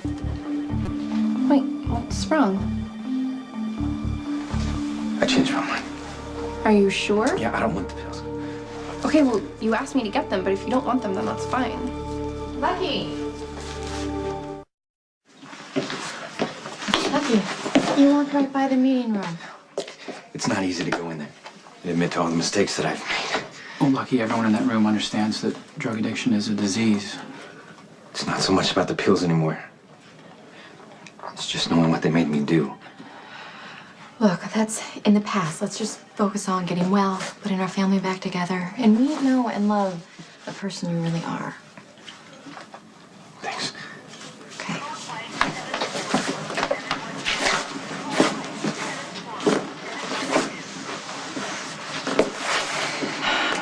Wait, what's wrong? I changed my mind. Are you sure? Yeah, I don't want the pills. Okay, well, you asked me to get them, but if you don't want them, then that's fine. Lucky! Lucky, you walked right by the meeting room. It's not easy to go in there and admit to all the mistakes that I've made. Well, Lucky, everyone in that room understands that drug addiction is a disease. It's not so much about the pills anymore. It's just knowing what they made me do. Look, that's in the past. Let's just focus on getting well, putting our family back together, and we know and love the person you really are. Thanks. Okay.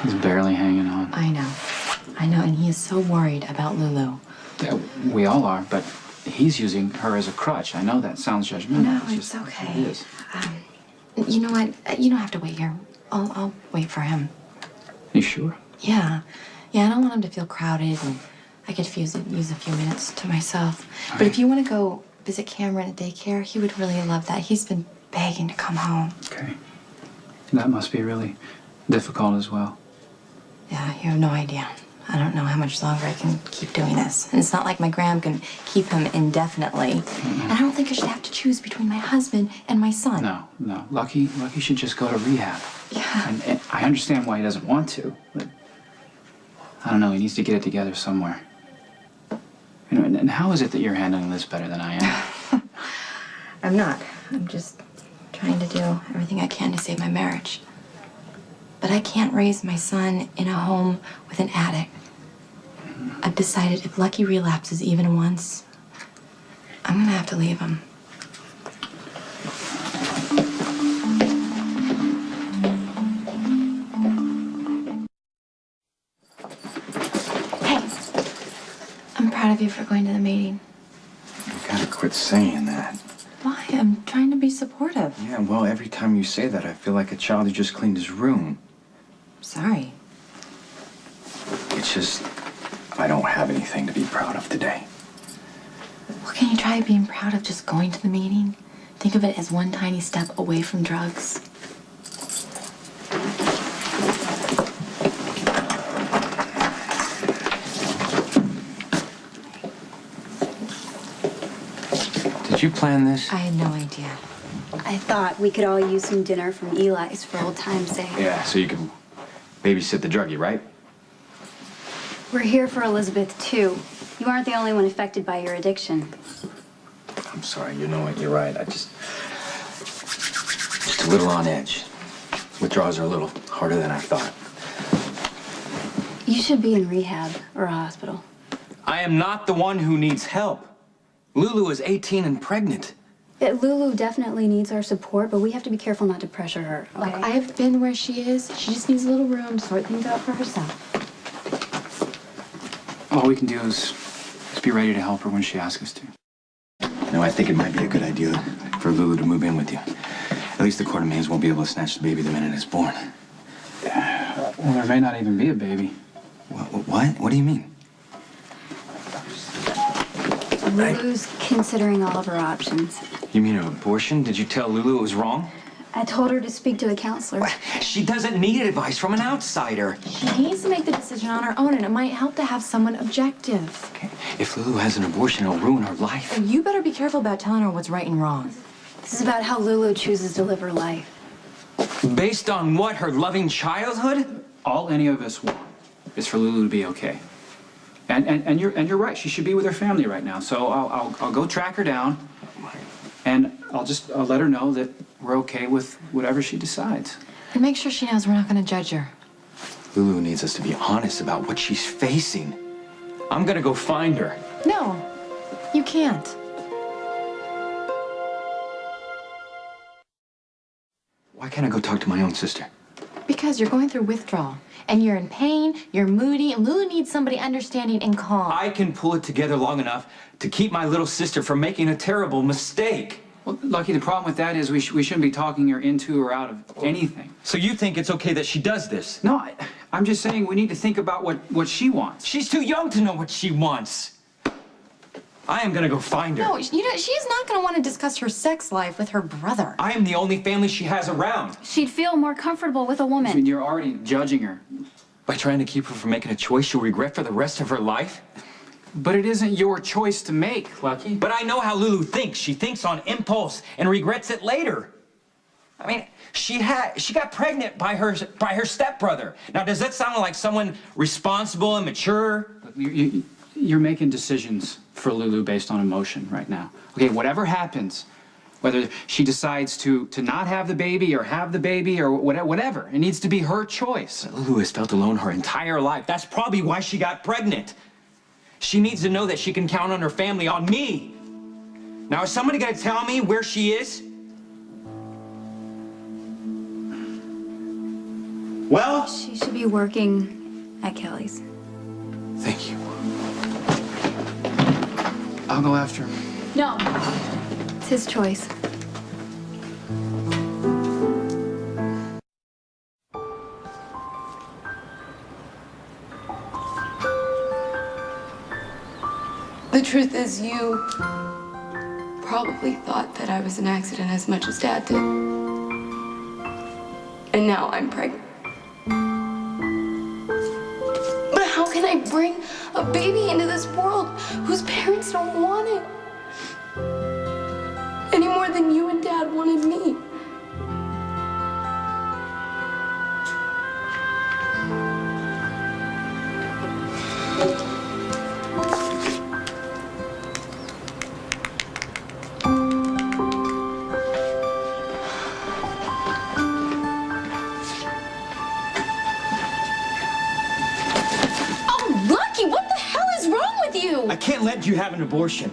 He's barely hanging on. I know, and he is so worried about Lulu. Yeah, we all are, but he's using her as a crutch. I know that sounds judgmental. No, it's just okay. It is. You know what? You don't have to wait here. I'll wait for him. You sure? Yeah. Yeah, I don't want him to feel crowded, and I could use a few minutes to myself. But if you want to go visit Cameron at daycare, he would really love that. He's been begging to come home. Okay. That must be really difficult as well. Yeah, you have no idea. I don't know how much longer I can keep doing this. And it's not like my gram can keep him indefinitely. Mm-hmm. And I don't think I should have to choose between my husband and my son. No. Lucky should just go to rehab. Yeah. And I understand why he doesn't want to, but I don't know, he needs to get it together somewhere. You know, and how is it that you're handling this better than I am? I'm not. I'm just trying to do everything I can to save my marriage. But I can't raise my son in a home with an addict. I've decided if Lucky relapses even once, I'm gonna have to leave him. Hey, I'm proud of you for going to the meeting. You gotta quit saying that. Why? I'm trying to be supportive. Yeah, well, every time you say that, I feel like a child who just cleaned his room. Sorry. It's just, I don't have anything to be proud of today. Well, can you try being proud of just going to the meeting? Think of it as one tiny step away from drugs. Did you plan this? I had no idea. I thought we could all use some dinner from Eli's for old time's sake. Yeah, so you can babysit the druggie, right? We're here for Elizabeth, too. You aren't the only one affected by your addiction. I'm sorry, you know what, you're right. Just a little on edge. Withdrawals are a little harder than I thought. You should be in rehab or a hospital. I am not the one who needs help. Lulu is 18 and pregnant. Lulu definitely needs our support, but we have to be careful not to pressure her, okay? Look, I've been where she is. She just needs a little room to sort things out for herself. All we can do is be ready to help her when she asks us to. You know, I think it might be a good idea for Lulu to move in with you. At least the Courtneys won't be able to snatch the baby the minute it's born. Well, there may not even be a baby. What? What do you mean? Lulu's considering all of her options. You mean an abortion? Did you tell Lulu it was wrong? I told her to speak to a counselor. She doesn't need advice from an outsider. She needs to make the decision on her own, and it might help to have someone objective. Okay. If Lulu has an abortion, it'll ruin her life. And you better be careful about telling her what's right and wrong. This is about how Lulu chooses to live her life. Based on what? Her loving childhood? All any of us want is for Lulu to be okay. And you're right. She should be with her family right now. So I'll go track her down, and I'll let her know that we're okay with whatever she decides. And make sure she knows we're not going to judge her. Lulu needs us to be honest about what she's facing. I'm gonna go find her. No, you can't. Why can't I go talk to my own sister? Because you're going through withdrawal, and you're in pain, you're moody, and Lulu needs somebody understanding and calm. I can pull it together long enough to keep my little sister from making a terrible mistake. Well, Lucky, the problem with that is we shouldn't be talking her into or out of anything. So you think it's okay that she does this? No, I'm just saying we need to think about what she wants. She's too young to know what she wants. I am gonna go find her. No, she's not gonna want to discuss her sex life with her brother. I am the only family she has around. She'd feel more comfortable with a woman. I mean, you're already judging her. By trying to keep her from making a choice she'll regret for the rest of her life? But it isn't your choice to make, Lucky. But I know how Lulu thinks. She thinks on impulse and regrets it later. I mean, she got pregnant by her stepbrother. Now, does that sound like someone responsible and mature? You're making decisions for Lulu based on emotion right now. Okay, whatever happens, whether she decides to not have the baby or have the baby or whatever, it needs to be her choice. But Lulu has felt alone her entire life. That's probably why she got pregnant. She needs to know that she can count on her family, on me. Now, is somebody gonna tell me where she is? Well? She should be working at Kelly's. Thank you. I'll go after him. No. It's his choice. The truth is, you probably thought that I was an accident as much as Dad did. And now I'm pregnant. But how can I bring a baby into this world whose parents don't want it? Any more than you and Dad wanted me. I can't let you have an abortion.